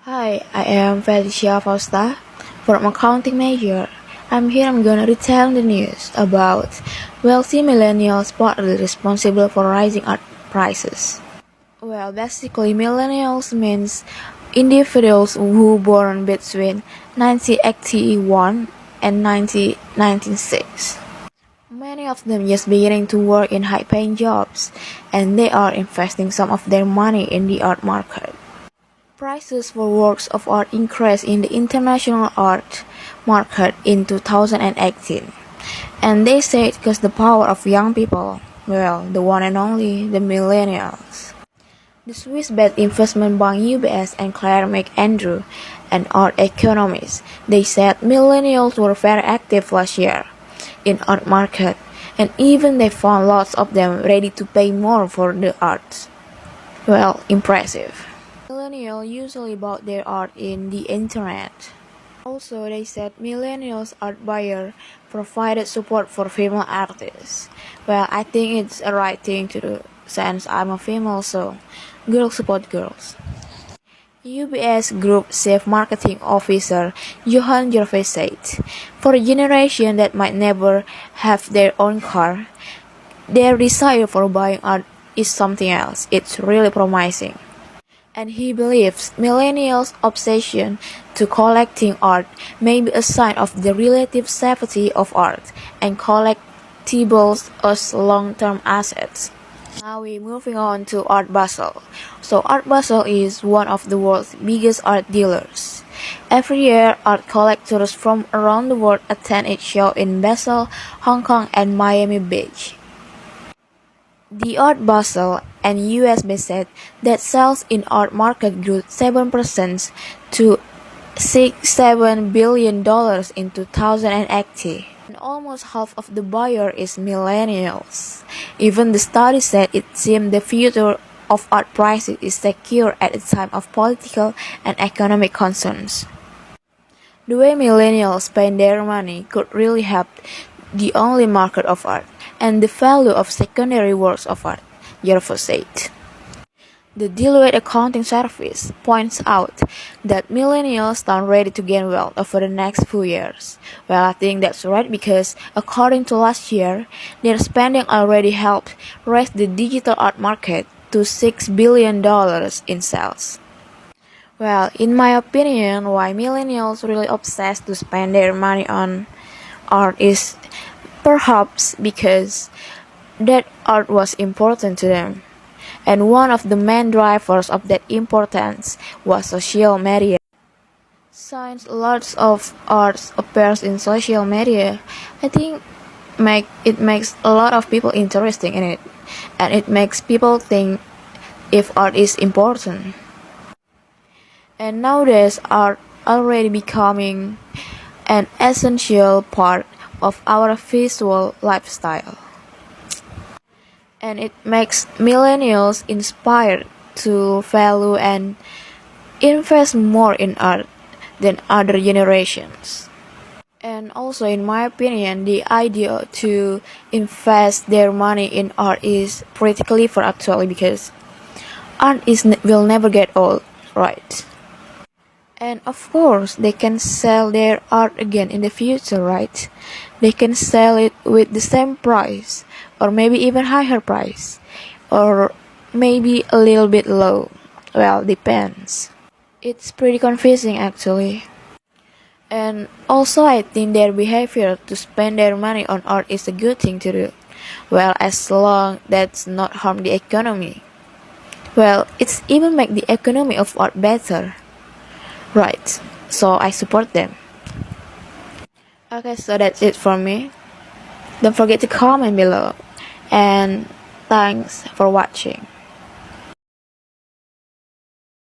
Hi, I am Felicia Fausta from accounting major. I'm gonna retell the news about wealthy millennials partly responsible for rising art prices. Well, basically millennials means individuals who born between 1981 and 1996. Many of them just beginning to work in high-paying jobs, and they are investing some of their money in the art market. Prices for works of art increased in the international art market in 2018, and they say it because the power of young people, well, the one and only, the millennials. The Swiss-based investment bank UBS and Claire McAndrew, an art economist, they said millennials were very active last year in art market, and even they found lots of them ready to pay more for the art. Well, impressive. Millennials usually bought their art in the internet. Also, they said millennials art buyer provided support for female artists. Well, I think it's a right thing to do since I'm a female, so girls support girls. UBS Group Chief Marketing Officer Johan Gervais said, for a generation that might never have their own car, their desire for buying art is something else. It's really promising. And he believes millennials' obsession to collecting art may be a sign of the relative safety of art and collectibles as long-term assets. Now we're moving on to Art Basel. So Art Basel is one of the world's biggest art dealers. Every year, art collectors from around the world attend its show in Basel, Hong Kong, and Miami Beach. The Art Basel and US said that sales in art market grew 7% to $67 billion in 2018. And almost half of the buyer is millennials. Even the study said it seemed the future of art prices is secure at a time of political and economic concerns. The way millennials spend their money could really help the only market of art and the value of secondary works of art, Gervais said. The Deloitte accounting service points out that millennials stand ready to gain wealth over the next few years. Well, I think that's right because according to last year, their spending already helped raise the digital art market to $6 billion in sales. Well, in my opinion, why millennials really obsessed to spend their money on art is perhaps because that art was important to them. And one of the main drivers of that importance was social media. Since lots of art appears in social media, I think it makes a lot of people interested in it, and it makes people think if art is important. And nowadays, art already becoming an essential part of our visual lifestyle. And it makes millennials inspired to value and invest more in art than other generations. And also, in my opinion, the idea to invest their money in art is pretty clever actually because art will never get old, right? And of course, they can sell their art again in the future, right? They can sell it with the same price, or maybe even higher price, or maybe a little bit low. Well, depends. It's pretty confusing actually. And also, I think their behavior to spend their money on art is a good thing to do. Well, as long that's not harm the economy. Well, it's even make the economy of art better. Right, so I support them. Okay, so that's it from me. Don't forget to comment below. And thanks for watching.